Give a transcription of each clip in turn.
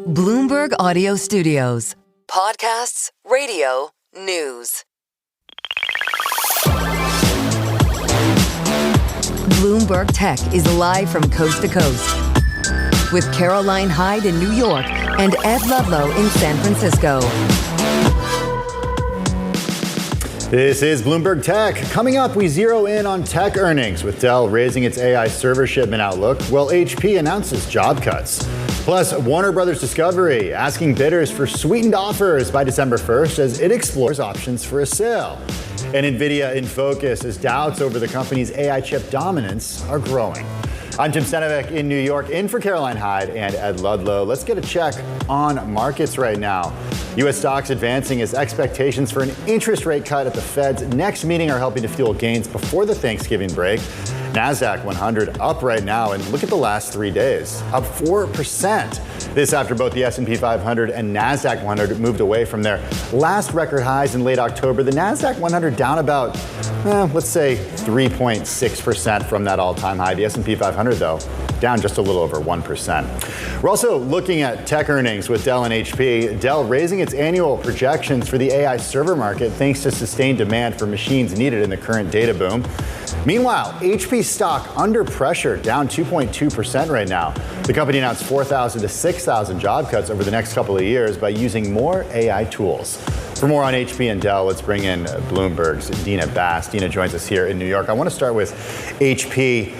Bloomberg Audio Studios. Podcasts, radio, news. Bloomberg Tech is live from coast to coast with Caroline Hyde in New York and Ed Ludlow in San Francisco. This is Bloomberg Tech. Coming up, we zero in on tech earnings with Dell raising its AI server shipment outlook, while HP announces job cuts. Plus, Warner Brothers Discovery asking bidders for sweetened offers by December 1st as it explores options for a sale. And Nvidia in focus as doubts over the company's AI chip dominance are growing. I'm Stenovec in New York, in for Caroline Hyde and Ed Ludlow. Let's get a check on markets right now. U.S. stocks advancing as expectations for an interest rate cut at the Fed's next meeting are helping to fuel gains before the Thanksgiving break. NASDAQ 100 up right now, and look at the last 3 days, up 4%. This after both the S&P 500 and NASDAQ 100 moved away from their last record highs in late October. The NASDAQ 100 down about, let's say 3.6% from that all-time high. The S&P 500, though, down just a little over 1%. We're also looking at tech earnings with Dell and HP. Dell raising its annual projections for the AI server market thanks to sustained demand for machines needed in the current data boom. Meanwhile, HP stock under pressure, down 2.2% right now. The company announced 4,000 to 6,000 job cuts over the next couple of years by using more AI tools. For more on HP and Dell, let's bring in Bloomberg's Dina Bass. Dina joins us here in New York. I want to start with HP.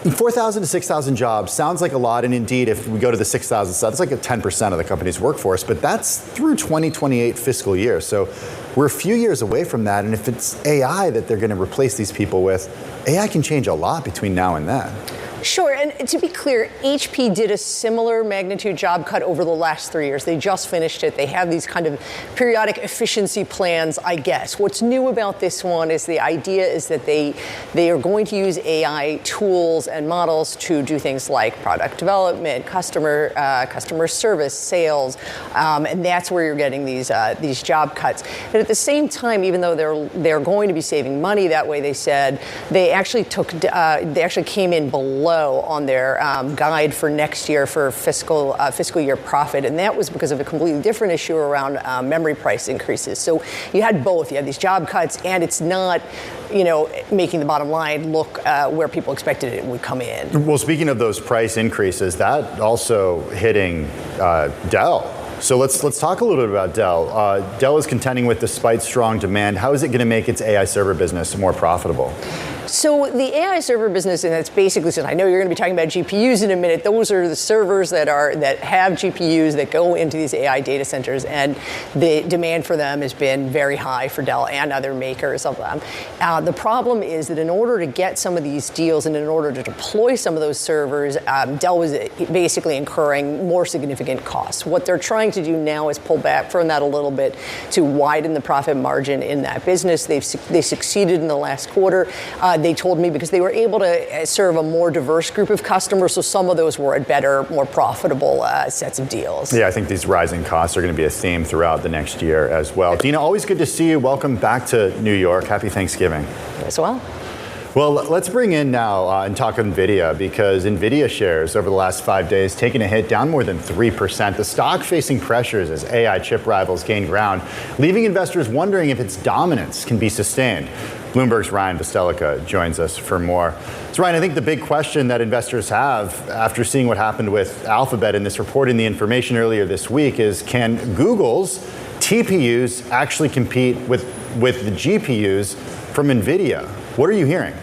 4,000 to 6,000 jobs sounds like a lot, and indeed, if we go to the 6,000 side, that's like a 10% of the company's workforce, but that's through 2028 fiscal year. So we're a few years away from that, and if it's AI that they're going to replace these people with, AI can change a lot between now and then. Sure, and to be clear, HP did a similar magnitude job cut over the last 3 years. They just finished it. They have these kind of periodic efficiency plans, I guess. What's new about this one is the idea is that they are going to use AI tools and models to do things like product development, customer service, sales, and that's where you're getting these job cuts. But at the same time, even though they're going to be saving money that way, they said they actually came in below on their guide for next year for fiscal year profit, and that was because of a completely different issue around memory price increases. So you had both. You had these job cuts, and it's not, making the bottom line look where people expected it would come in. Well, speaking of those price increases, that also hitting Dell. So let's talk a little bit about Dell. Dell is contending with, despite strong demand, how is it going to make its AI server business more profitable? So the AI server business, and that's basically, since I know you're going to be talking about GPUs in a minute, those are the servers that have GPUs that go into these AI data centers, and the demand for them has been very high for Dell and other makers of them. The problem is that in order to get some of these deals and in order to deploy some of those servers, Dell was basically incurring more significant costs. What they're trying to do now is pull back from that a little bit to widen the profit margin in that business. They succeeded in the last quarter. They told me because they were able to serve a more diverse group of customers, so some of those were at better, more profitable sets of deals. Yeah, I think these rising costs are going to be a theme throughout the next year as well. Dina, always good to see you. Welcome back to New York. Happy Thanksgiving. As well. Well, let's bring in now and talk Nvidia, because Nvidia shares over the last 5 days taking a hit, down more than 3%. The stock facing pressures as AI chip rivals gain ground, leaving investors wondering if its dominance can be sustained. Bloomberg's Ryan Vestelica joins us for more. So Ryan, I think the big question that investors have after seeing what happened with Alphabet and this reporting the information earlier this week is, can Google's TPUs actually compete with the GPUs from Nvidia? What are you hearing?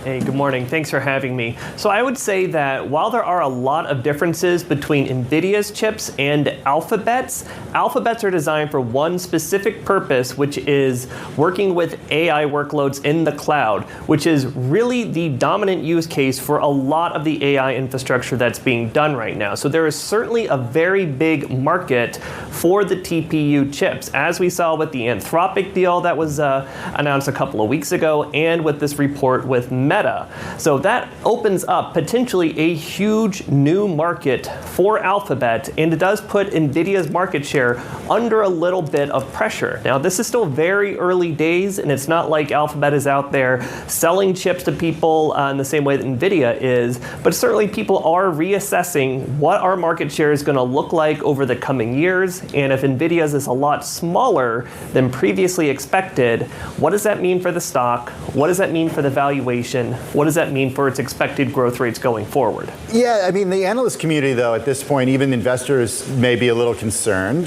Hey, good morning. Thanks for having me. So I would say that while there are a lot of differences between NVIDIA's chips and Alphabet's are designed for one specific purpose, which is working with AI workloads in the cloud, which is really the dominant use case for a lot of the AI infrastructure that's being done right now. So there is certainly a very big market for the TPU chips, as we saw with the Anthropic deal that was announced a couple of weeks ago, and with this report with Meta Meta. So that opens up potentially a huge new market for Alphabet, and it does put Nvidia's market share under a little bit of pressure. Now, this is still very early days, and it's not like Alphabet is out there selling chips to people in the same way that Nvidia is, but certainly people are reassessing what our market share is going to look like over the coming years, and if Nvidia's is a lot smaller than previously expected, what does that mean for the stock? What does that mean for the valuation? What does that mean for its expected growth rates going forward? Yeah, I mean, the analyst community, though, at this point, even investors may be a little concerned,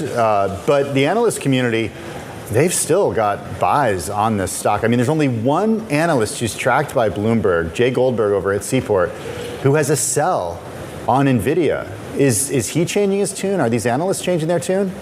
but the analyst community, they've still got buys on this stock. I mean, there's only one analyst who's tracked by Bloomberg, Jay Goldberg over at Seaport, who has a sell on Nvidia. Is he changing his tune? Are these analysts changing their tune?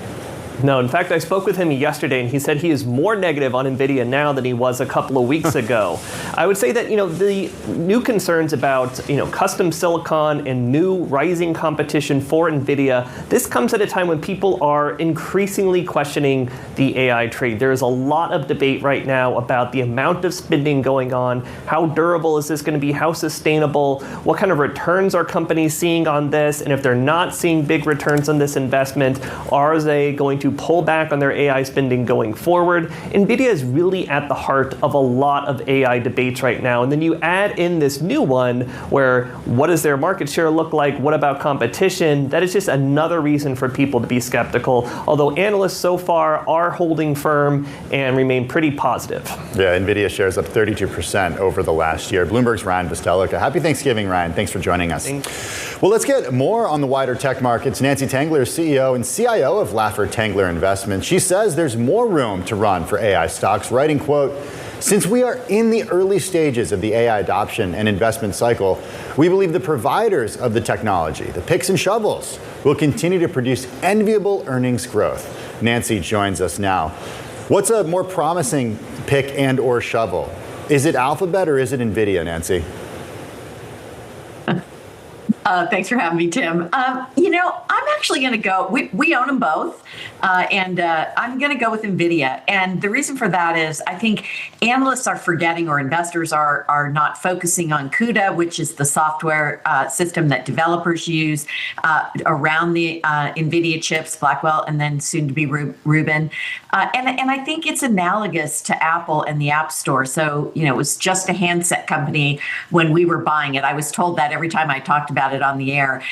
No, in fact, I spoke with him yesterday, and he said he is more negative on Nvidia now than he was a couple of weeks ago. I would say that, the new concerns about, custom silicon and new rising competition for Nvidia, this comes at a time when people are increasingly questioning the AI trade. There is a lot of debate right now about the amount of spending going on. How durable is this going to be? How sustainable? What kind of returns are companies seeing on this? And if they're not seeing big returns on this investment, are they going to pull back on their AI spending going forward? Nvidia is really at the heart of a lot of AI debates right now. And then you add in this new one where what does their market share look like? What about competition? That is just another reason for people to be skeptical, although analysts so far are holding firm and remain pretty positive. Yeah, Nvidia shares up 32% over the last year. Bloomberg's Ryan Bustelica. Happy Thanksgiving, Ryan. Thanks for joining us. Well, let's get more on the wider tech markets. Nancy Tengler, CEO and CIO of Laffer Tengler Investments. She says there's more room to run for AI stocks, writing, quote, "Since we are in the early stages of the AI adoption and investment cycle, we believe the providers of the technology, the picks and shovels, will continue to produce enviable earnings growth." Nancy joins us now. What's a more promising pick and or shovel? Is it Alphabet or is it Nvidia, Nancy? Thanks for having me, Tim. I'm actually going to go, we own them both, and I'm going to go with Nvidia. And the reason for that is I think analysts are forgetting, or investors are not focusing on CUDA, which is the software system that developers use around the Nvidia chips, Blackwell, and then soon to be Rubin. And I think it's analogous to Apple and the App Store. So, it was just a handset company when we were buying it. I was told that every time I talked about it on the air,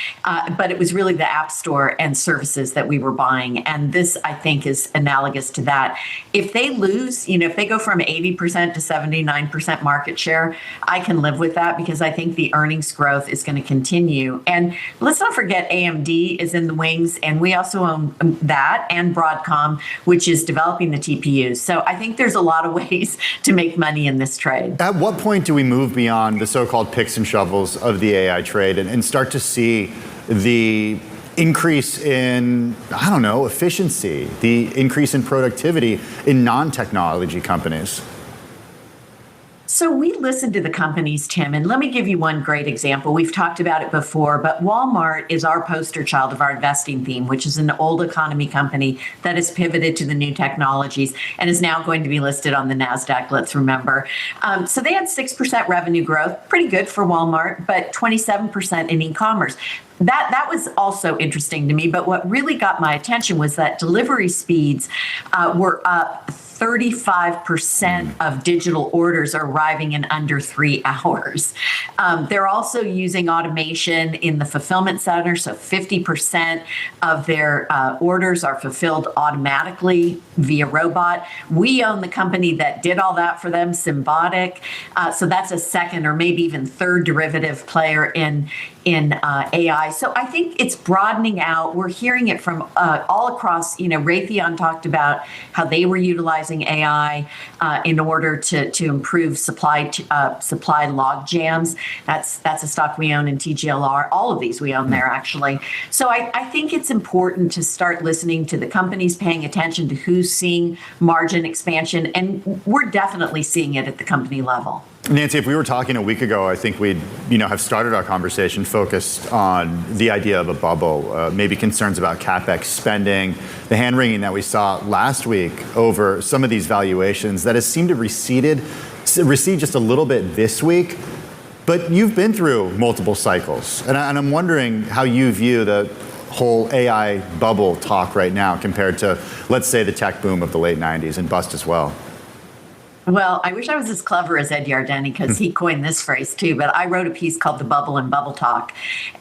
but it was really the App Store and services that we were buying. And this, I think, is analogous to that. If they lose, if they go from 80% to 79% market share, I can live with that because I think the earnings growth is going to continue. And let's not forget AMD is in the wings, and we also own that and Broadcom, which is developing the TPUs. So I think there's a lot of ways to make money in this trade. At what point do we move beyond the so-called picks and shovels of the AI trade and start to see the increase in, efficiency, the increase in productivity in non-technology companies? So we listen to the companies, Tim, and let me give you one great example. We've talked about it before, but Walmart is our poster child of our investing theme, which is an old economy company that has pivoted to the new technologies and is now going to be listed on the NASDAQ, let's remember. So they had 6% revenue growth, pretty good for Walmart, but 27% in e-commerce. That was also interesting to me, but what really got my attention was that delivery speeds were up 35% of digital orders are arriving in under 3 hours. They're also using automation in the fulfillment center, so 50% of their orders are fulfilled automatically via robot. We own the company that did all that for them, Symbotic. So that's a second or maybe even third derivative player in AI. So I think it's broadening out. We're hearing it from all across. Raytheon talked about how they were utilizing AI in order to improve supply log jams. That's a stock we own in TGLR. All of these we own there, actually. So I think it's important to start listening to the companies, paying attention to who's seeing margin expansion, and we're definitely seeing it at the company level. Nancy, if we were talking a week ago, I think we'd have started our conversation focused on the idea of a bubble, maybe concerns about CapEx spending, the hand-wringing that we saw last week over some of these valuations that has seemed to recede just a little bit this week. But you've been through multiple cycles, and I'm wondering how you view the whole AI bubble talk right now compared to, let's say, the tech boom of the late 90s and bust as well. Well, I wish I was as clever as Ed Yardeni because he coined this phrase too, but I wrote a piece called The Bubble and Bubble Talk.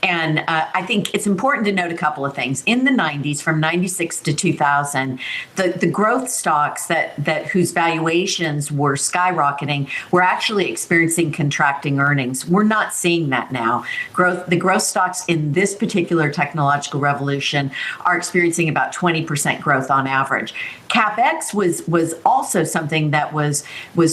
And I think it's important to note a couple of things. In the 90s, from 96 to 2000, the growth stocks that whose valuations were skyrocketing were actually experiencing contracting earnings. We're not seeing that now. The growth stocks in this particular technological revolution are experiencing about 20% growth on average. CapEx was also something that was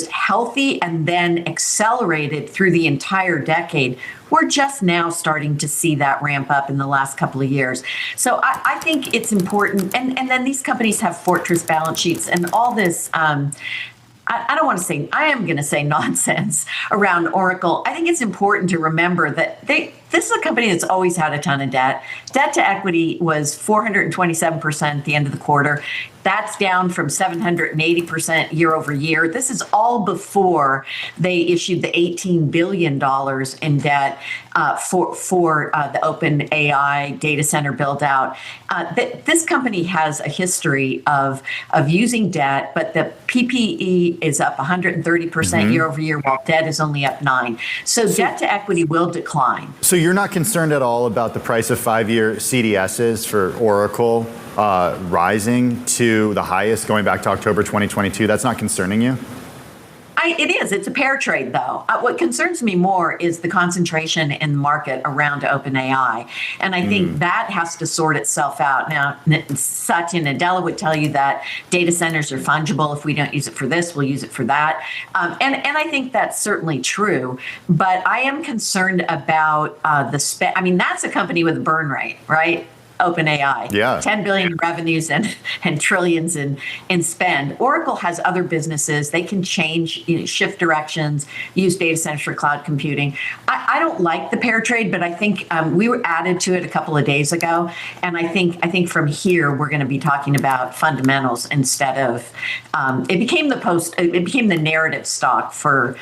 healthy and then accelerated through the entire decade. We're just now starting to see that ramp up in the last couple of years. So I think it's important. And then these companies have fortress balance sheets and all this. I don't want to say, I am going to say nonsense around Oracle. I think it's important to remember that this is a company that's always had a ton of debt. Debt to equity was 427% at the end of the quarter. That's down from 780% year over year. This is all before they issued the $18 billion in debt for the open AI data center build out. This company has a history of using debt, but the PPE is up 130% year over year, while debt is only up 9%. So debt to equity will decline. So you're not concerned at all about the price of 5-year CDSs for Oracle rising to the highest going back to October 2022? That's not concerning you? It is. It's a pair trade, though. What concerns me more is the concentration in the market around OpenAI. And I think that has to sort itself out. Now, Satya Nadella would tell you that data centers are fungible. If we don't use it for this, we'll use it for that. And I think that's certainly true. But I am concerned about the spend. I mean, that's a company with a burn rate, right? OpenAI, yeah. 10 billion in revenues and trillions in spend. Oracle has other businesses. They can change, shift directions, use data centers for cloud computing. I don't like the pair trade, but I think we were added to it a couple of days ago. And I think from here, we're going to be talking about fundamentals instead of, it became the narrative stock for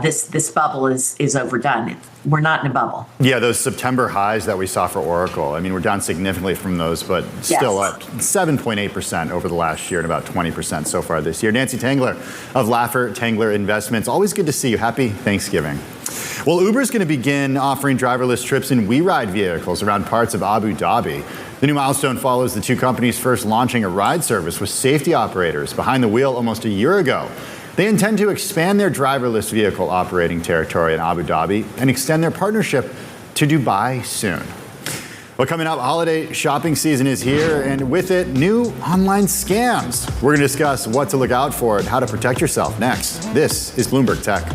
this bubble is overdone. We're not in a bubble. Yeah, those September highs that we saw for Oracle, I mean, we're down significantly from those, but still up 7.8% over the last year and about 20% so far this year. Nancy Tangler of Laffer Tangler Investments. Always good to see you. Happy Thanksgiving. Well, Uber is going to begin offering driverless trips in WeRide vehicles around parts of Abu Dhabi. The new milestone follows the two companies first launching a ride service with safety operators behind the wheel almost a year ago. They intend to expand their driverless vehicle operating territory in Abu Dhabi and extend their partnership to Dubai soon. Well, coming up, holiday shopping season is here, and with it, new online scams. We're going to discuss what to look out for and how to protect yourself next. This is Bloomberg Tech.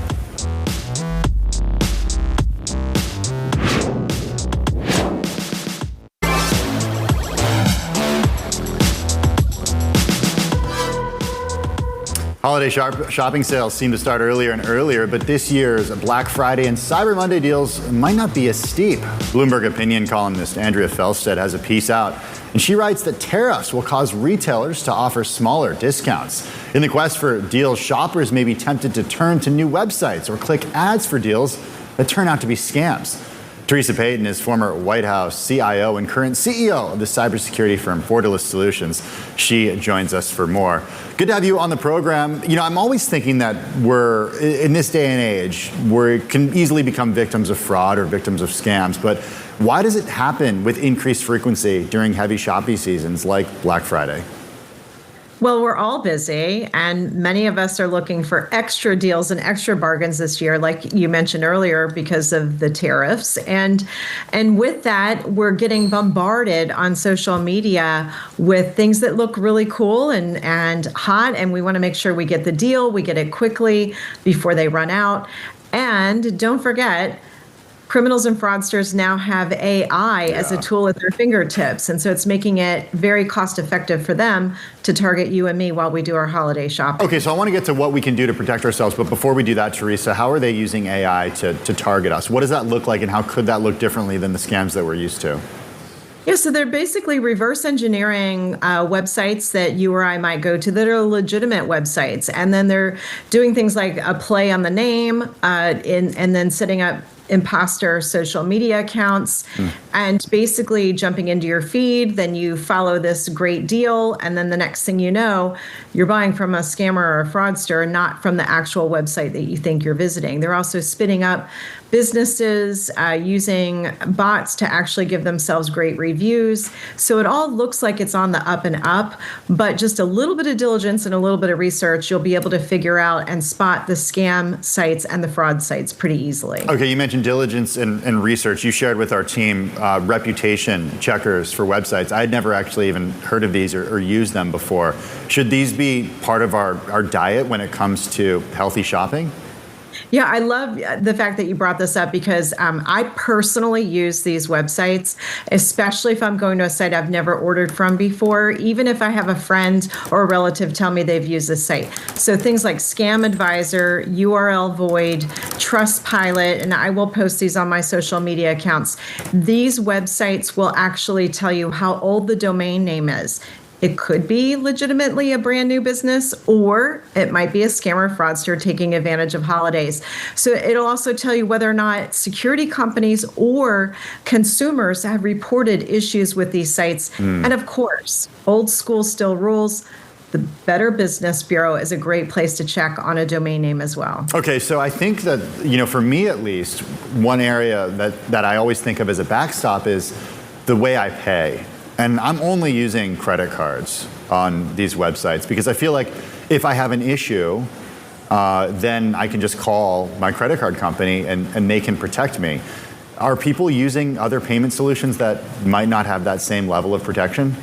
Holiday shopping sales seem to start earlier and earlier, but this year's Black Friday and Cyber Monday deals might not be as steep. Bloomberg opinion columnist Andrea Felstead has a piece out, and she writes that tariffs will cause retailers to offer smaller discounts. In the quest for deals, shoppers may be tempted to turn to new websites or click ads for deals that turn out to be scams. Teresa Payton is former White House CIO and current CEO of the cybersecurity firm Fortalice Solutions. She joins us for more. Good to have you on the program. I'm always thinking that we're, in this day and age, we can easily become victims of fraud or victims of scams. But why does it happen with increased frequency during heavy shopping seasons like Black Friday? Well, we're all busy, and many of us are looking for extra deals and extra bargains this year, like you mentioned earlier, because of the tariffs. And with that, we're getting bombarded on social media with things that look really cool and hot, and we want to make sure we get the deal, we get it quickly before they run out. And don't forget, criminals and fraudsters now have AI as a tool at their fingertips. And so it's making it very cost effective for them to target you and me while we do our holiday shopping. Okay, so I want to get to what we can do to protect ourselves. But before we do that, Teresa, how are they using AI to target us? What does that look like, and how could that look differently than the scams that we're used to? Yeah, so they're basically reverse engineering websites that you or I might go to that are legitimate websites. And then they're doing things like a play on the name and then setting up imposter social media accounts and basically jumping into your feed. Then you follow this great deal. And then the next thing you know, you're buying from a scammer or a fraudster, not from the actual website that you think you're visiting. They're also spinning up businesses using bots to actually give themselves great reviews. So it all looks like it's on the up and up, but just a little bit of diligence and a little bit of research, you'll be able to figure out and spot the scam sites and the fraud sites pretty easily. Okay, you mentioned diligence and research. You shared with our team reputation checkers for websites. I had never actually even heard of these or used them before. Should these be part of our diet when it comes to healthy shopping? Yeah, I love the fact that you brought this up because I personally use these websites, especially if I'm going to a site I've never ordered from before, even if I have a friend or a relative tell me they've used this site. So things like Scam Advisor, URL Void, Trustpilot, and I will post these on my social media accounts. These websites will actually tell you how old the domain name is. It could be legitimately a brand new business, or it might be a scammer fraudster taking advantage of holidays. So it'll also tell you whether or not security companies or consumers have reported issues with these sites. And of course, old school still rules. The Better Business Bureau is a great place to check on a domain name as well. Okay, so I think that, for me at least, one area that I always think of as a backstop is the way I pay. And I'm only using credit cards on these websites because I feel like if I have an issue, then I can just call my credit card company and they can protect me. Are people using other payment solutions that might not have that same level of protection?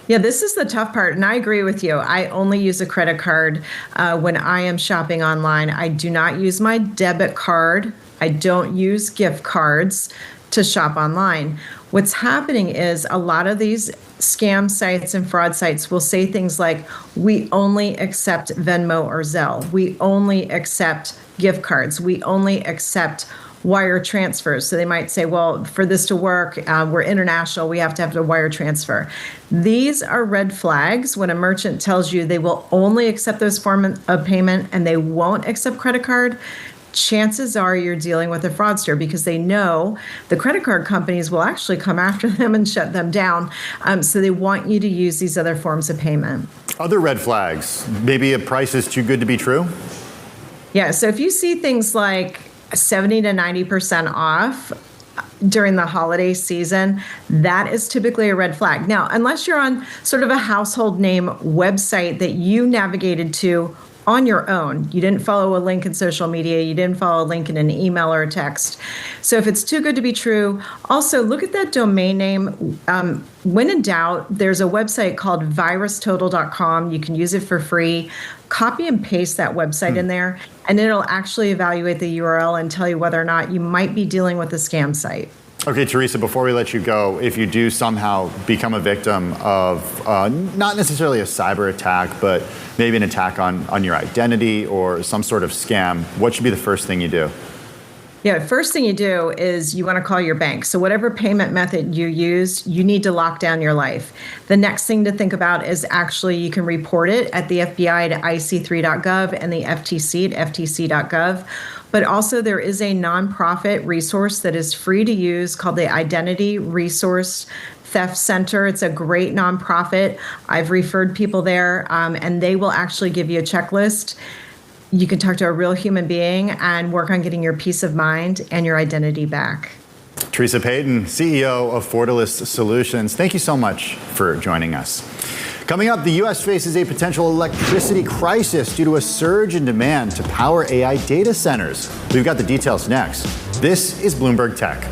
Yeah, this is the tough part, and I agree with you. I only use a credit card when I am shopping online. I do not use my debit card. I don't use gift cards to shop online. What's happening is a lot of these scam sites and fraud sites will say things like, we only accept Venmo or Zelle. We only accept gift cards. We only accept wire transfers. So they might say, well, for this to work, we're international, we have to have a wire transfer. These are red flags when a merchant tells you they will only accept those forms of payment and they won't accept credit card. Chances are you're dealing with a fraudster because they know the credit card companies will actually come after them and shut them down. So they want you to use these other forms of payment. Other red flags, maybe a price is too good to be true? Yeah, so if you see things like 70 to 90% off during the holiday season, that is typically a red flag. Now, unless you're on sort of a household name website that you navigated to on your own. You didn't follow a link in social media. You didn't follow a link in an email or a text. So if it's too good to be true, also look at that domain name. When in doubt, there's a website called virustotal.com. You can use it for free. Copy and paste that website in there, and it'll actually evaluate the URL and tell you whether or not you might be dealing with a scam site. Okay, Teresa, before we let you go, if you do somehow become a victim of not necessarily a cyber attack, but maybe an attack on your identity or some sort of scam, what should be the first thing you do? Yeah, first thing you do is you want to call your bank. So whatever payment method you use, you need to lock down your life. The next thing to think about is actually you can report it at the FBI to ic3.gov and the FTC at ftc.gov. But also there is a nonprofit resource that is free to use called the Identity Resource Theft Center. It's a great nonprofit. I've referred people there, and they will actually give you a checklist. You can talk to a real human being and work on getting your peace of mind and your identity back. Teresa Payton, CEO of Fortalice Solutions, thank you so much for joining us. Coming up, the U.S. faces a potential electricity crisis due to a surge in demand to power AI data centers. We've got the details next. This is Bloomberg Tech.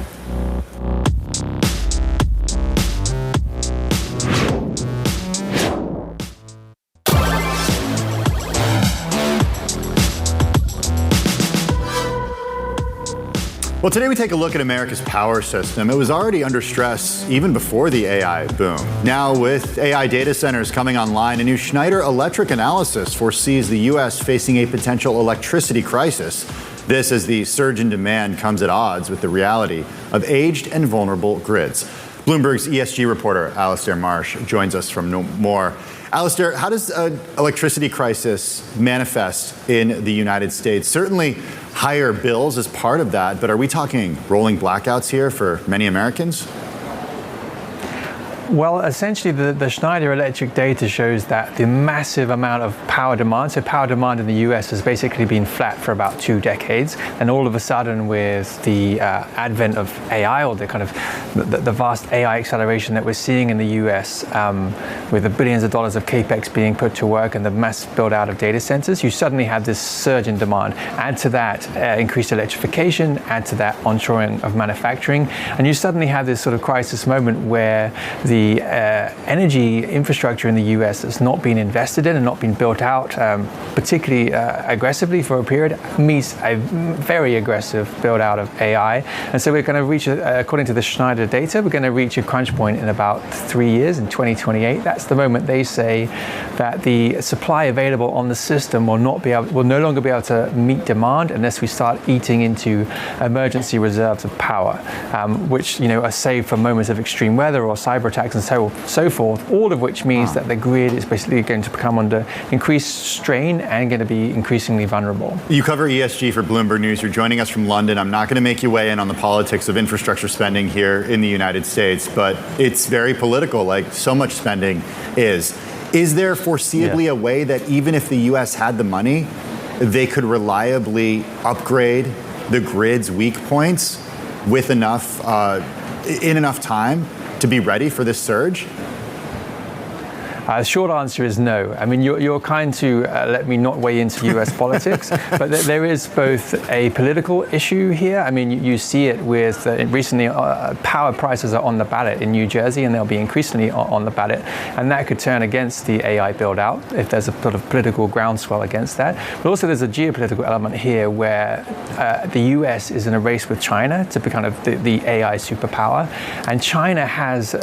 Well, today we take a look at America's power system. It was already under stress even before the AI boom. Now, with AI data centers coming online, a new Schneider Electric analysis foresees the U.S. facing a potential electricity crisis. This as the surge in demand comes at odds with the reality of aged and vulnerable grids. Bloomberg's ESG reporter, Alistair Marsh, joins us from No More. Alistair, how does an electricity crisis manifest in the United States? Certainly higher bills is part of that, but are we talking rolling blackouts here for many Americans? Well, essentially, the Schneider Electric data shows that the massive amount of power demand, so power demand in the US has basically been flat for about 2 decades. And all of a sudden, with the advent of AI, or the kind of the vast AI acceleration that we're seeing in the US, with the billions of dollars of capex being put to work and the massive build out of data centers, you suddenly have this surge in demand. Add to that increased electrification, add to that onshoring of manufacturing, and you suddenly have this sort of crisis moment where the energy infrastructure in the US has not been invested in and not been built out particularly aggressively for a period, meets a very aggressive build out of AI. And so we're going to reach, according to the Schneider data, we're going to reach a crunch point in about 3 years, in 2028. That's the moment they say that the supply available on the system will no longer be able to meet demand unless we start eating into emergency reserves of power, which are saved for moments of extreme weather or cyber attacks and so forth, all of which means that the grid is basically going to become under increased strain and going to be increasingly vulnerable. You cover ESG for Bloomberg News. You're joining us from London. I'm not going to make you weigh in on the politics of infrastructure spending here in the United States, but it's very political, like so much spending is. Is there foreseeably a way that even if the U.S. had the money, they could reliably upgrade the grid's weak points with enough, in enough time to be ready for this surge? The short answer is no. I mean, you're kind to let me not weigh into US politics, but there is both a political issue here. I mean, you see it with recently power prices are on the ballot in New Jersey, and they'll be increasingly on the ballot, and that could turn against the AI build out if there's a sort of political groundswell against that. But also there's a geopolitical element here where the US is in a race with China to be kind of the AI superpower, and China has,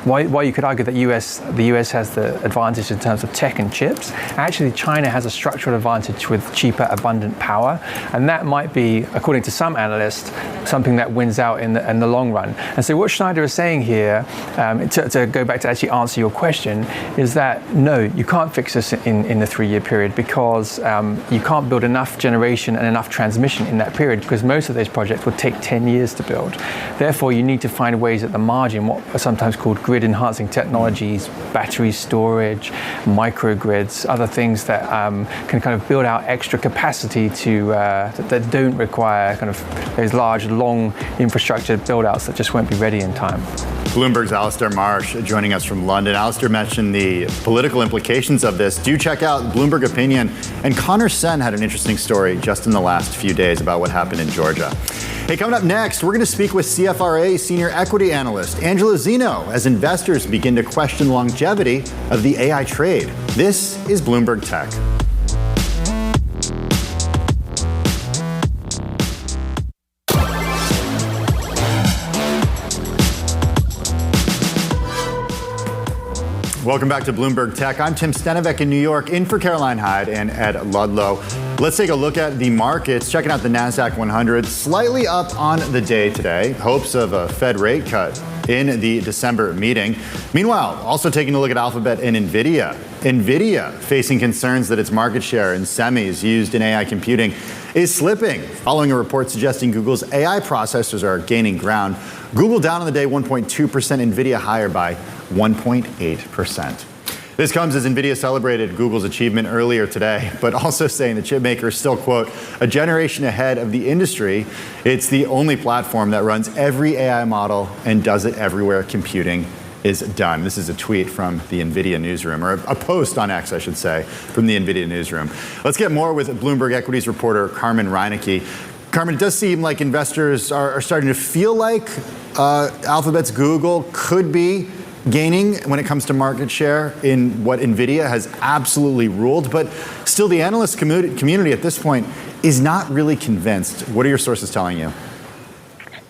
while you could argue that the US has the advantage in terms of tech and chips, actually China has a structural advantage with cheaper, abundant power, and that might be, according to some analysts, something that wins out in the long run. And so what Schneider is saying here, to go back to actually answer your question, is that no, you can't fix this in the 3-year period, because you can't build enough generation and enough transmission in that period, because most of those projects would take 10 years to build. Therefore, you need to find ways at the margin, what are sometimes called grid enhancing technologies, batteries, storage, microgrids, other things that can kind of build out extra capacity to that don't require kind of those large, long infrastructure build-outs that just won't be ready in time. Bloomberg's Alistair Marsh joining us from London. Alistair mentioned the political implications of this. Do check out Bloomberg Opinion. And Connor Sen had an interesting story just in the last few days about what happened in Georgia. Hey, coming up next, we're going to speak with CFRA senior equity analyst Angela Zeno as investors begin to question longevity of the AI trade. This is Bloomberg Tech. Welcome back to Bloomberg Tech. I'm Tim Stenovec in New York, in for Caroline Hyde and Ed Ludlow. Let's take a look at the markets. Checking out the NASDAQ 100, slightly up on the day today. Hopes of a Fed rate cut in the December meeting. Meanwhile, also taking a look at Alphabet and Nvidia. Nvidia facing concerns that its market share in semis used in AI computing is slipping, following a report suggesting Google's AI processors are gaining ground. Google down on the day 1.2%, Nvidia higher by 1.8%. This comes as Nvidia celebrated Google's achievement earlier today, but also saying the chip maker is still, quote, a generation ahead of the industry. It's the only platform that runs every AI model and does it everywhere computing is done. This is a tweet from the Nvidia newsroom, or a post on X, I should say, from the Nvidia newsroom. Let's get more with Bloomberg Equities reporter Carmen Reinecke. Carmen, it does seem like investors are starting to feel like Alphabet's Google could be gaining when it comes to market share in what Nvidia has absolutely ruled, but still the analyst community at this point is not really convinced. What are your sources telling you?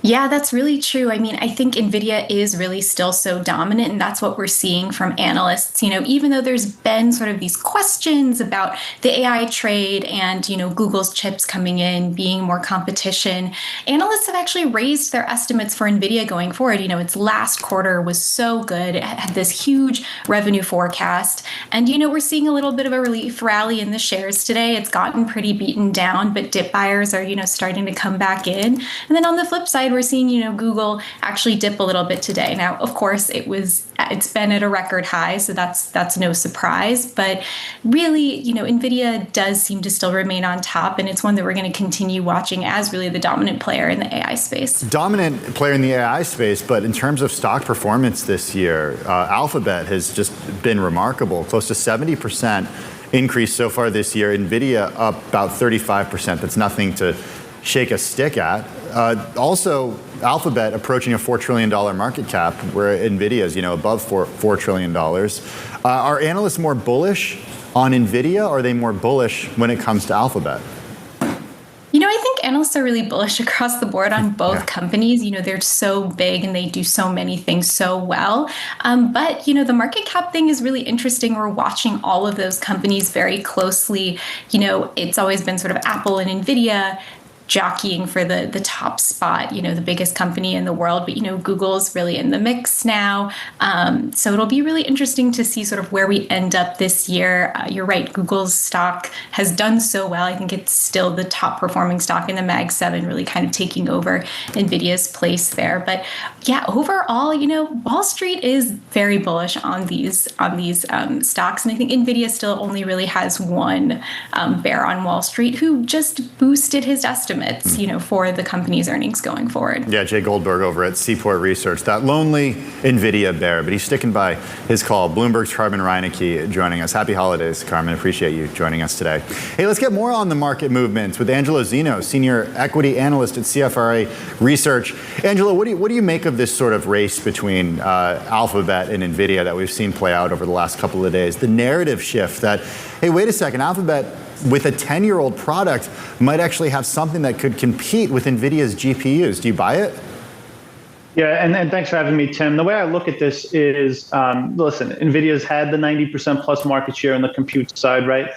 Yeah, that's really true. I mean, I think Nvidia is really still so dominant, and that's what we're seeing from analysts. Even though there's been sort of these questions about the AI trade and, Google's chips coming in, being more competition, analysts have actually raised their estimates for Nvidia going forward. Its last quarter was so good. It had this huge revenue forecast. And, we're seeing a little bit of a relief rally in the shares today. It's gotten pretty beaten down, but dip buyers are, starting to come back in. And then on the flip side, we're seeing, Google actually dip a little bit today. Now, of course, it's been at a record high, so that's no surprise. But really, Nvidia does seem to still remain on top, and it's one that we're going to continue watching as really the dominant player in the AI space. Dominant player in the AI space, but in terms of stock performance this year, Alphabet has just been remarkable, close to 70% increase so far this year. Nvidia up about 35%. That's nothing to shake a stick at. Also, Alphabet approaching a $4 trillion market cap, where Nvidia is, above $4 trillion. Are analysts more bullish on Nvidia, or are they more bullish when it comes to Alphabet? I think analysts are really bullish across the board on both companies. They're so big and they do so many things so well. But, the market cap thing is really interesting. We're watching all of those companies very closely. It's always been sort of Apple and Nvidia jockeying for the top spot, the biggest company in the world. But, Google's really in the mix now. So it'll be really interesting to see sort of where we end up this year. You're right, Google's stock has done so well. I think it's still the top performing stock in the Mag 7, really kind of taking over Nvidia's place there. But yeah, overall, Wall Street is very bullish on these stocks. And I think Nvidia still only really has one bear on Wall Street, who just boosted his estimates, for the company's earnings going forward. Yeah, Jay Goldberg over at Seaport Research, that lonely Nvidia bear, but he's sticking by his call. Bloomberg's Carmen Reinecke joining us. Happy holidays, Carmen. Appreciate you joining us today. Hey, let's get more on the market movements with Angelo Zeno, senior equity analyst at CFRA Research. Angelo, what do you make of this sort of race between Alphabet and Nvidia that we've seen play out over the last couple of days? The narrative shift that, hey, wait a second, Alphabet, with a 10-year-old product, might actually have something that could compete with NVIDIA's GPUs. Do you buy it? Yeah, and thanks for having me, Tim. The way I look at this is, listen, NVIDIA's had the 90% plus market share on the compute side, right,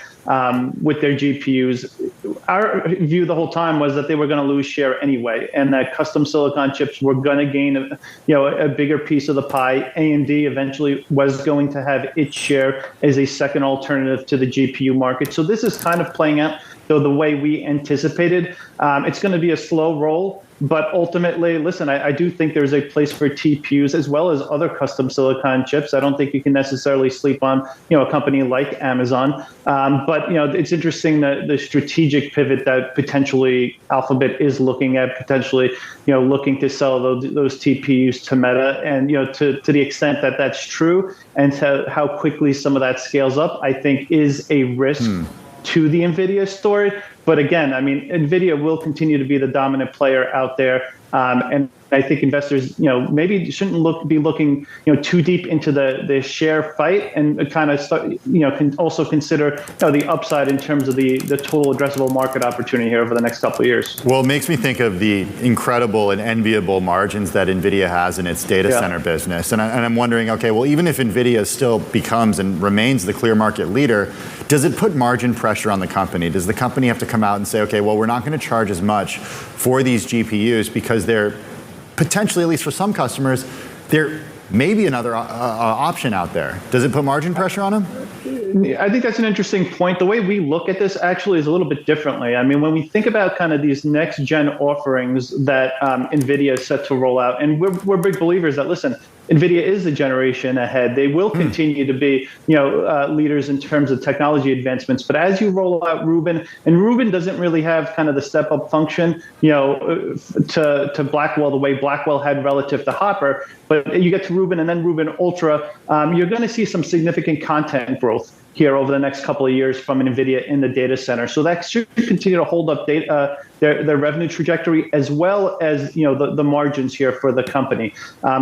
with their GPUs. Our view the whole time was that they were going to lose share anyway, and that custom silicon chips were going to gain a bigger piece of the pie. AMD eventually was going to have its share as a second alternative to the GPU market. So this is kind of playing out the way we anticipated. It's going to be a slow roll. But ultimately, listen, I do think there's a place for TPUs as well as other custom silicon chips. I don't think you can necessarily sleep on, a company like Amazon. But, it's interesting that the strategic pivot that potentially Alphabet is looking at, potentially, looking to sell those TPUs to Meta. And, to the extent that that's true and to how quickly some of that scales up, I think is a risk to the NVIDIA story. But again, I mean, NVIDIA will continue to be the dominant player out there. And I think investors, maybe shouldn't be looking, too deep into the share fight, and kind of start, can also consider the upside in terms of the total addressable market opportunity here over the next couple of years. Well, it makes me think of the incredible and enviable margins that NVIDIA has in its data center business. And I'm wondering, okay, well, even if NVIDIA still becomes and remains the clear market leader, does it put margin pressure on the company? Does the company have to come out and say, okay, well, we're not going to charge as much for these GPUs because they're potentially, at least for some customers, there may be another option out there. Does it put margin pressure on them? I think that's an interesting point. The way we look at this actually is a little bit differently. I mean, when we think about kind of these next gen offerings that NVIDIA is set to roll out, and we're big believers that, listen, NVIDIA is a generation ahead. They will continue to be, leaders in terms of technology advancements. But as you roll out Rubin, and Rubin doesn't really have kind of the step-up function, to Blackwell the way Blackwell had relative to Hopper. But you get to Rubin and then Rubin Ultra, you're going to see some significant content growth here over the next couple of years from NVIDIA in the data center. So that should continue to hold up their revenue trajectory, as well as the margins here for the company.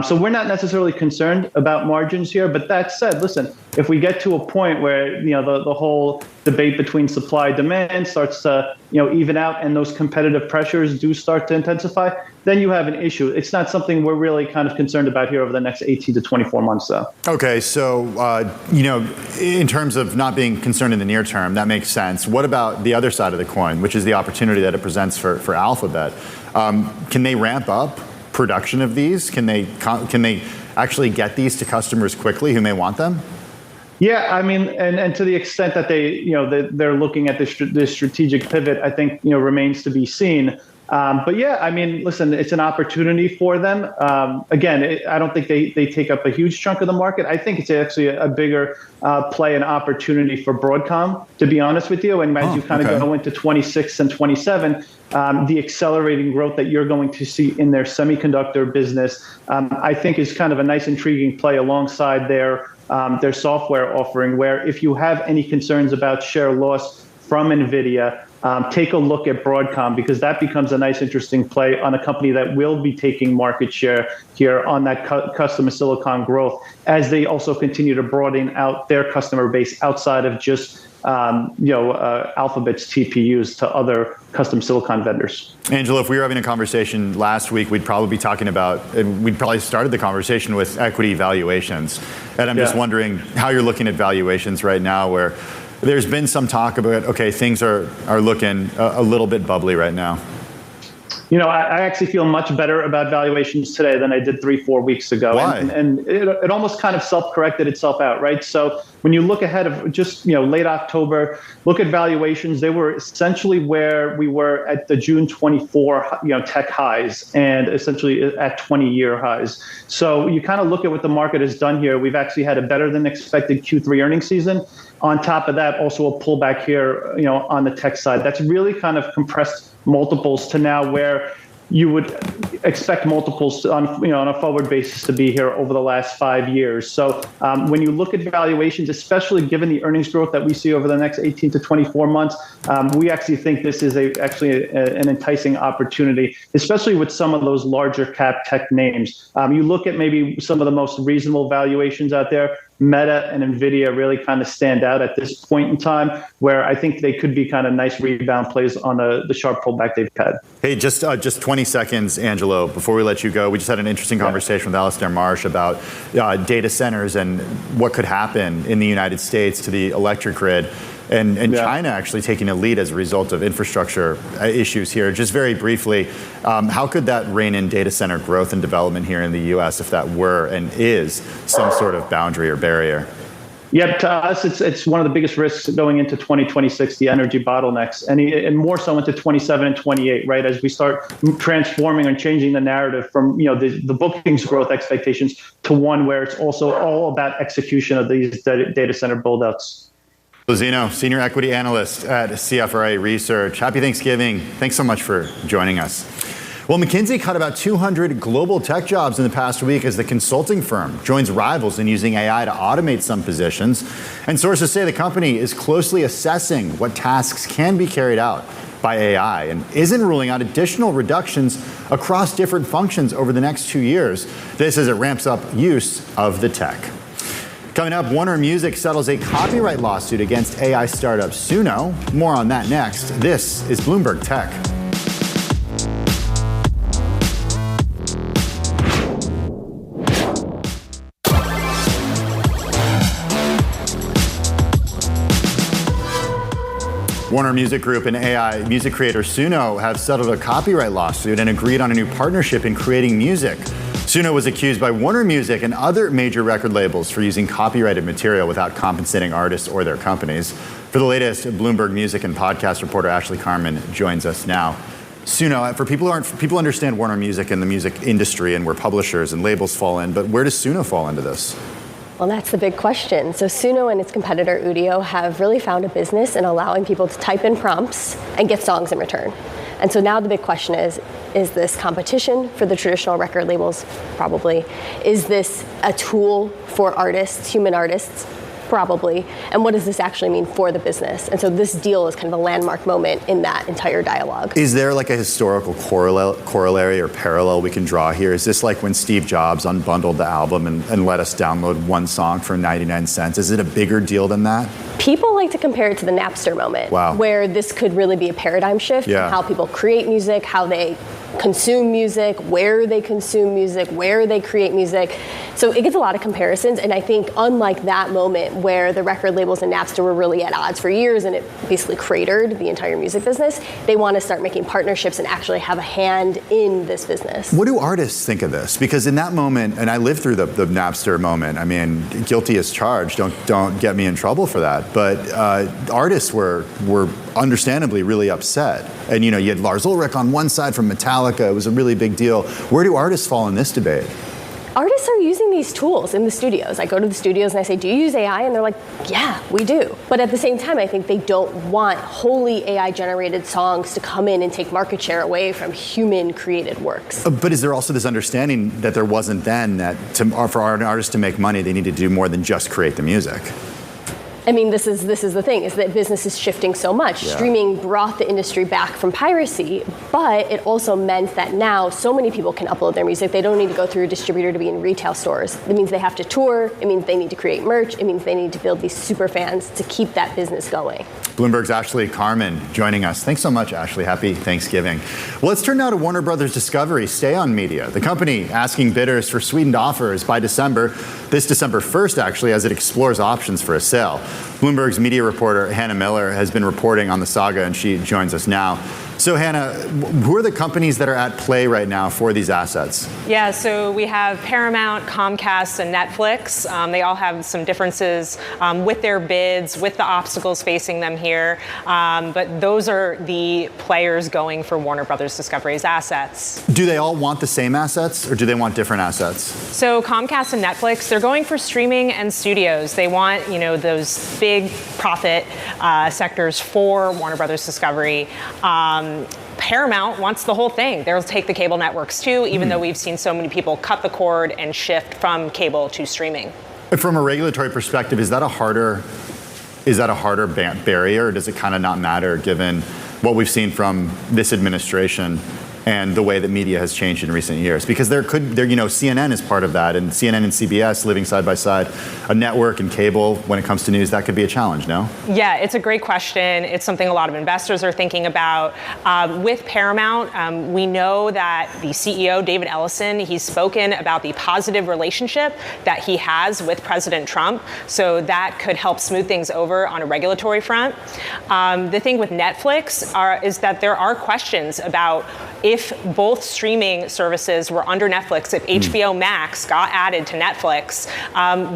So we're not necessarily concerned about margins here. But that said, listen, if we get to a point where the whole debate between supply and demand starts to even out, and those competitive pressures do start to intensify, then you have an issue. It's not something we're really kind of concerned about here over the next 18 to 24 months, though. Okay, so in terms of not being concerned in the near term, that makes sense. What about the other side of the coin, which is the opportunity that it presents for Alphabet? Can they ramp up production of these? Can they actually get these to customers quickly who may want them? Yeah, I mean, and to the extent that they're looking at this strategic pivot, I think remains to be seen. But yeah, I mean, listen, it's an opportunity for them. Again, I don't think they take up a huge chunk of the market. I think it's actually a bigger play and opportunity for Broadcom, to be honest with you. And as you kind of go into 26 and 27, the accelerating growth that you're going to see in their semiconductor business, I think is kind of a nice, intriguing play alongside their software offering, where if you have any concerns about share loss from Nvidia, take a look at Broadcom, because that becomes a nice, interesting play on a company that will be taking market share here on that custom silicon growth, as they also continue to broaden out their customer base outside of just Alphabet's TPUs to other custom silicon vendors. Angelo, if we were having a conversation last week, we'd probably started the conversation with equity valuations. And I'm just wondering how you're looking at valuations right now, where there's been some talk about, okay, things are looking a little bit bubbly right now. I actually feel much better about valuations today than I did 3-4 weeks ago. Why? And it almost kind of self-corrected itself out, right? So when you look ahead of just late October, look at valuations. They were essentially where we were at the June 24 tech highs, and essentially at 20-year highs. So you kind of look at what the market has done here. We've actually had a better than expected Q3 earnings season. On top of that, also a pullback here, on the tech side. That's really kind of compressed multiples to now where you would expect multiples on a forward basis to be here over the last 5 years. So when you look at valuations, especially given the earnings growth that we see over the next 18 to 24 months, we actually think this is an enticing opportunity, especially with some of those larger cap tech names. You look at maybe some of the most reasonable valuations out there. Meta and Nvidia really kind of stand out at this point in time, where I think they could be kind of nice rebound plays on the sharp pullback they've had. Hey, just 20 seconds, Angelo, before we let you go. We just had an interesting conversation with Alistair Marsh about data centers and what could happen in the United States to the electric grid. And China actually taking a lead as a result of infrastructure issues here. Just very briefly, how could that rein in data center growth and development here in the U.S. if that were and is some sort of boundary or barrier? Yeah, to us, it's one of the biggest risks going into 2026, the energy bottlenecks, and more so into 27 and 28, right? As we start transforming and changing the narrative from the bookings growth expectations to one where it's also all about execution of these data center buildouts. Lozino, Senior Equity Analyst at CFRA Research. Happy Thanksgiving. Thanks so much for joining us. Well, McKinsey cut about 200 global tech jobs in the past week as the consulting firm joins rivals in using AI to automate some positions. And sources say the company is closely assessing what tasks can be carried out by AI and isn't ruling out additional reductions across different functions over the next 2 years. This as it ramps up use of the tech. Coming up, Warner Music settles a copyright lawsuit against AI startup Suno. More on that next. This is Bloomberg Tech. Warner Music Group and AI music creator Suno have settled a copyright lawsuit and agreed on a new partnership in creating music. Suno was accused by Warner Music and other major record labels for using copyrighted material without compensating artists or their companies. For the latest, Bloomberg Music and podcast reporter Ashley Carmen joins us now. Suno, for people understand Warner Music and the music industry and where publishers and labels fall in, but where does Suno fall into this? Well, that's the big question. So Suno and its competitor Udio have really found a business in allowing people to type in prompts and get songs in return. And so now the big question is this competition for the traditional record labels? Probably. Is this a tool for artists, human artists? Probably. And what does this actually mean for the business? And so this deal is kind of a landmark moment in that entire dialogue. Is there like a historical corollary or parallel we can draw here? Is this like when Steve Jobs unbundled the album and let us download one song for 99 cents? Is it a bigger deal than that? People like to compare it to the Napster moment, where this could really be a paradigm shift in how people create music, how they consume music, where they consume music, where they create music. So it gets a lot of comparisons, and I think unlike that moment where the record labels and Napster were really at odds for years and it basically cratered the entire music business, they want to start making partnerships and actually have a hand in this business. What do artists think of this? Because in that moment, and I lived through the Napster moment, I mean, guilty as charged, don't get me in trouble for that, but artists were understandably really upset. And you had Lars Ulrich on one side from Metallica, it was a really big deal. Where do artists fall in this debate? Artists are using these tools in the studios. I go to the studios and I say, do you use AI? And they're like, yeah, we do. But at the same time, I think they don't want wholly AI-generated songs to come in and take market share away from human-created works. But is there also this understanding that there wasn't then that for an artist to make money, they need to do more than just create the music? I mean, this is the thing, is that business is shifting so much. Yeah. Streaming brought the industry back from piracy, but it also meant that now so many people can upload their music. They don't need to go through a distributor to be in retail stores. It means they have to tour. It means they need to create merch. It means they need to build these super fans to keep that business going. Bloomberg's Ashley Carman joining us. Thanks so much, Ashley. Happy Thanksgiving. Well, let's turn now to Warner Brothers Discovery, Stay On Media. The company asking bidders for sweetened offers by December, this December 1st, actually, as it explores options for a sale. Bloomberg's media reporter, Hannah Miller, has been reporting on the saga, and she joins us now. So, Hannah, who are the companies that are at play right now for these assets? Yeah, so we have Paramount, Comcast, and Netflix. They all have some differences with their bids, with the obstacles facing them here. But those are the players going for Warner Brothers Discovery's assets. Do they all want the same assets, or do they want different assets? So Comcast and Netflix, they're going for streaming and studios. They want, those big profit sectors for Warner Brothers Discovery. Paramount wants the whole thing. They'll take the cable networks too, even though we've seen so many people cut the cord and shift from cable to streaming. From a regulatory perspective, is that a harder barrier, or does it kind of not matter given what we've seen from this administration and the way that media has changed in recent years? Because CNN is part of that, and CNN and CBS living side by side, a network and cable, when it comes to news, that could be a challenge, no? Yeah, it's a great question. It's something a lot of investors are thinking about. With Paramount, we know that the CEO, David Ellison, he's spoken about the positive relationship that he has with President Trump, so that could help smooth things over on a regulatory front. The thing with Netflix is that there are questions about if both streaming services were under Netflix, if HBO Max got added to Netflix,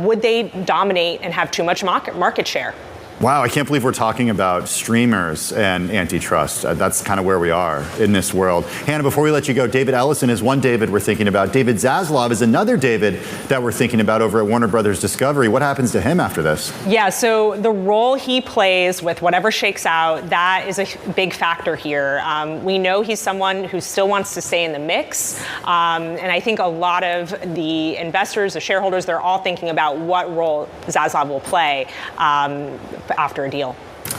would they dominate and have too much market share? Wow, I can't believe we're talking about streamers and antitrust. That's kind of where we are in this world. Hannah, before we let you go, David Ellison is one David we're thinking about. David Zaslav is another David that we're thinking about over at Warner Brothers Discovery. What happens to him after this? Yeah, so the role he plays with whatever shakes out, that is a big factor here. We know he's someone who still wants to stay in the mix. And I think a lot of the investors, the shareholders, they're all thinking about what role Zaslav will play after a deal.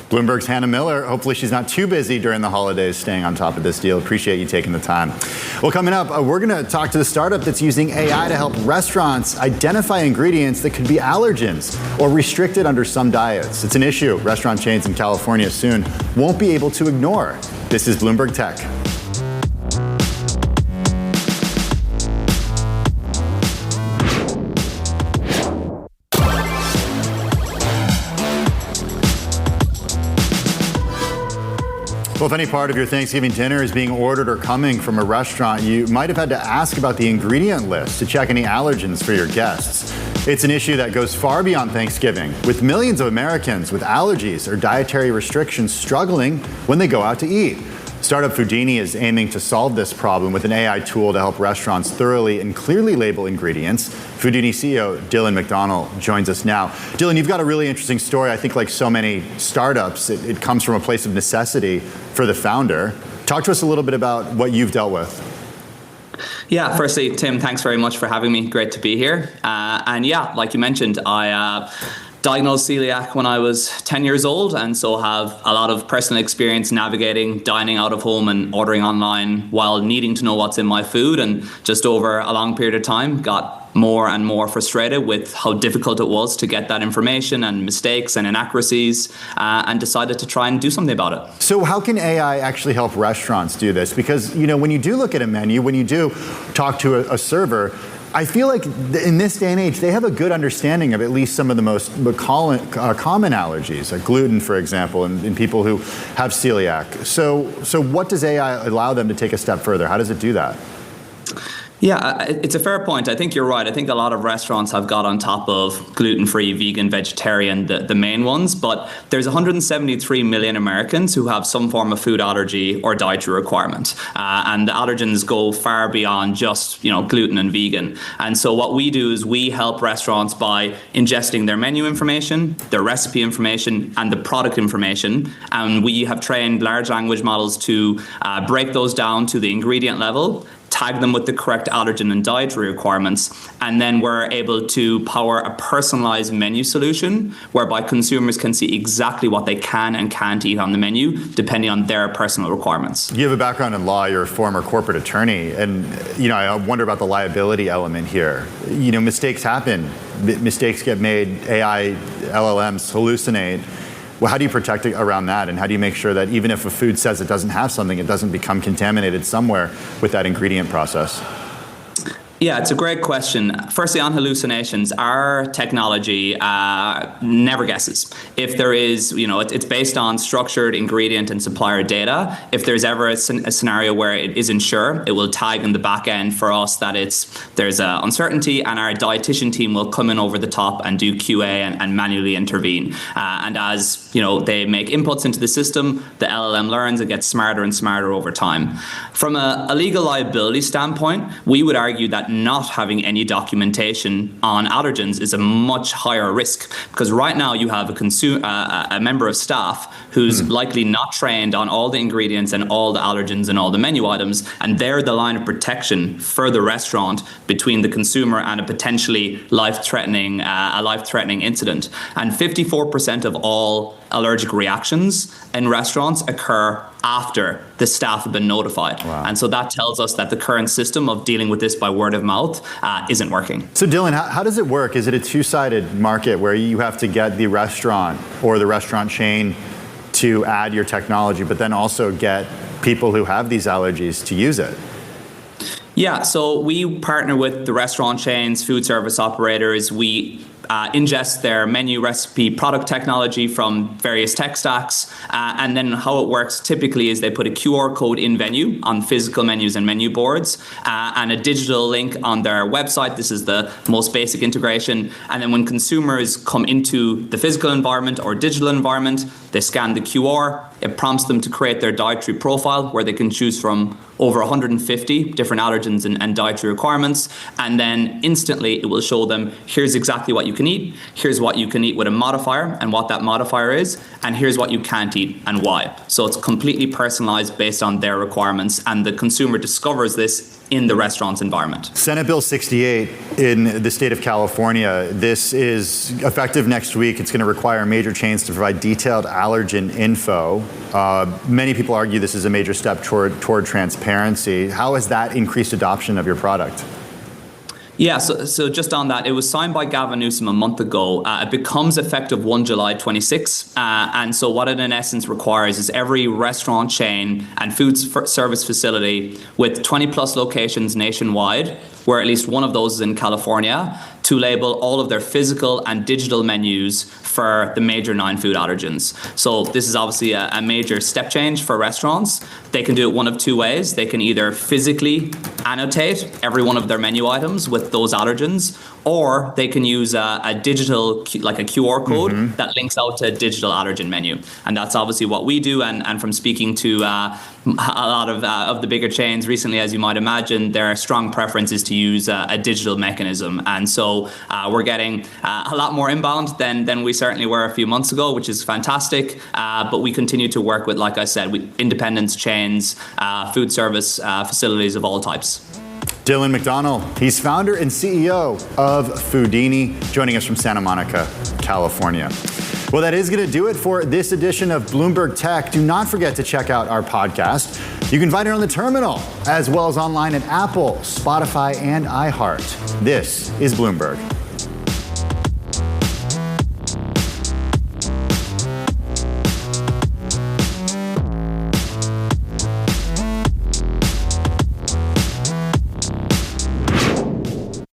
Bloomberg's Hannah Miller. Hopefully she's not too busy during the holidays staying on top of this deal. Appreciate you taking the time. Well, coming up, we're going to talk to the startup that's using AI to help restaurants identify ingredients that could be allergens or restricted under some diets. It's an issue restaurant chains in California soon won't be able to ignore. This is Bloomberg Tech. Well, if any part of your Thanksgiving dinner is being ordered or coming from a restaurant, you might have had to ask about the ingredient list to check any allergens for your guests. It's an issue that goes far beyond Thanksgiving, with millions of Americans with allergies or dietary restrictions struggling when they go out to eat. Startup Foodini is aiming to solve this problem with an AI tool to help restaurants thoroughly and clearly label ingredients. Foodini CEO Dylan McDonnell joins us now. Dylan, you've got a really interesting story. I think like so many startups, it comes from a place of necessity for the founder. Talk to us a little bit about what you've dealt with. Yeah, firstly, Tim, thanks very much for having me. Great to be here. And yeah, like you mentioned, I diagnosed celiac when I was 10 years old, and so have a lot of personal experience navigating dining out of home and ordering online while needing to know what's in my food. And just over a long period of time, got more and more frustrated with how difficult it was to get that information and mistakes and inaccuracies, and decided to try and do something about it. So how can AI actually help restaurants do this? Because, when you do look at a menu, when you do talk to a server, I feel like in this day and age, they have a good understanding of at least some of the most common allergies, like gluten, for example, in people who have celiac. So what does AI allow them to take a step further? How does it do that? Yeah, it's a fair point. I think you're right. I think a lot of restaurants have got on top of gluten-free, vegan, vegetarian, the main ones, but there's 173 million Americans who have some form of food allergy or dietary requirement. And the allergens go far beyond just, gluten and vegan. And so what we do is we help restaurants by ingesting their menu information, their recipe information, and the product information. And we have trained large language models to break those down to the ingredient level, tag them with the correct allergen and dietary requirements, and then we're able to power a personalized menu solution whereby consumers can see exactly what they can and can't eat on the menu depending on their personal requirements. You have a background in law, you're a former corporate attorney, and I wonder about the liability element here. Mistakes happen, mistakes get made, AI, LLMs hallucinate. Well, how do you protect around that? And how do you make sure that even if a food says it doesn't have something, it doesn't become contaminated somewhere with that ingredient process? Yeah, it's a great question. Firstly, on hallucinations, our technology never guesses. If there is, it's based on structured ingredient and supplier data. If there's ever a scenario where it isn't sure, it will tag in the back end for us that there's uncertainty, and our dietitian team will come in over the top and do QA and manually intervene. And as they make inputs into the system, the LLM learns and gets smarter and smarter over time. From a legal liability standpoint, we would argue that not having any documentation on allergens is a much higher risk, because right now you have a member of staff who's likely not trained on all the ingredients and all the allergens and all the menu items, and they're the line of protection for the restaurant between the consumer and a potentially life-threatening incident. And 54% of all allergic reactions in restaurants occur after the staff have been notified. Wow. And so that tells us that the current system of dealing with this by word of mouth isn't working. So Dylan, how does it work? Is it a two-sided market where you have to get the restaurant or the restaurant chain to add your technology, but then also get people who have these allergies to use it? Yeah, so we partner with the restaurant chains, food service operators. We ingest their menu, recipe, product technology from various tech stacks. And then how it works typically is they put a QR code in venue on physical menus and menu boards, and a digital link on their website. This is the most basic integration. And then when consumers come into the physical environment or digital environment, they scan the QR. It prompts them to create their dietary profile where they can choose from over 150 different allergens and dietary requirements. And then instantly it will show them, here's exactly what you can eat. Here's what you can eat with a modifier and what that modifier is. And here's what you can't eat and why. So it's completely personalized based on their requirements. And the consumer discovers this in the restaurant's environment. Senate Bill 68 in the state of California, this is effective next week. It's going to require major chains to provide detailed allergen info. Many people argue this is a major step toward transparency. How has that increased adoption of your product? Yeah, so just on that, it was signed by Gavin Newsom a month ago. It becomes effective 1 July 26. And so what it in essence requires is every restaurant chain and food service facility with 20 plus locations nationwide, where at least one of those is in California, to label all of their physical and digital menus for the major 9 food allergens. So this is obviously a major step change for restaurants. They can do it one of two ways. They can either physically annotate every one of their menu items with those allergens, or they can use a digital, like a QR code that links out to a digital allergen menu. And that's obviously what we do. And from speaking to a lot of the bigger chains recently, as you might imagine, their strong preference is to use a digital mechanism. And so we're getting a lot more inbound than we certainly were a few months ago, which is fantastic. But we continue to work with, like I said, with independents, chains, food service facilities of all types. Dylan McDonnell, he's founder and CEO of Foodini, joining us from Santa Monica, California. Well, that is going to do it for this edition of Bloomberg Tech. Do not forget to check out our podcast. You can find it on the terminal, as well as online at Apple, Spotify, and iHeart. This is Bloomberg.